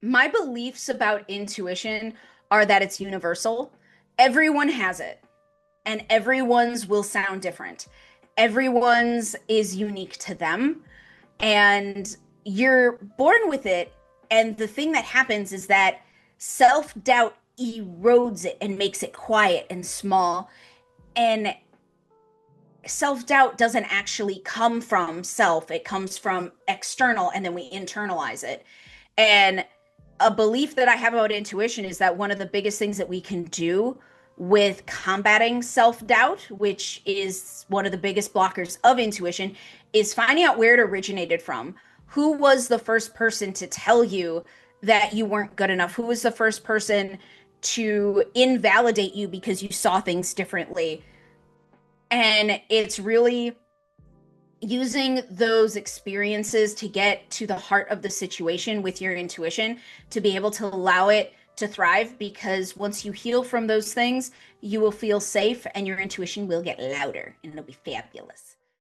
My beliefs about intuition are that it's universal. Everyone has it, and everyone's will sound different. Everyone's is unique to them, and you're born with it. And the thing that happens is that self doubt erodes it and makes it quiet and small. And self doubt doesn't actually come from self, it comes from external, and then we internalize it. And a belief that I have about intuition is that one of the biggest things that we can do with combating self doubt, which is one of the biggest blockers of intuition, is finding out where it originated from. Who was the first person to tell you that you weren't good enough? Who was the first person to invalidate you because you saw things differently? And it's really using those experiences to get to the heart of the situation with your intuition to be able to allow it to thrive, because once you heal from those things, you will feel safe and your intuition will get louder and it'll be fabulous.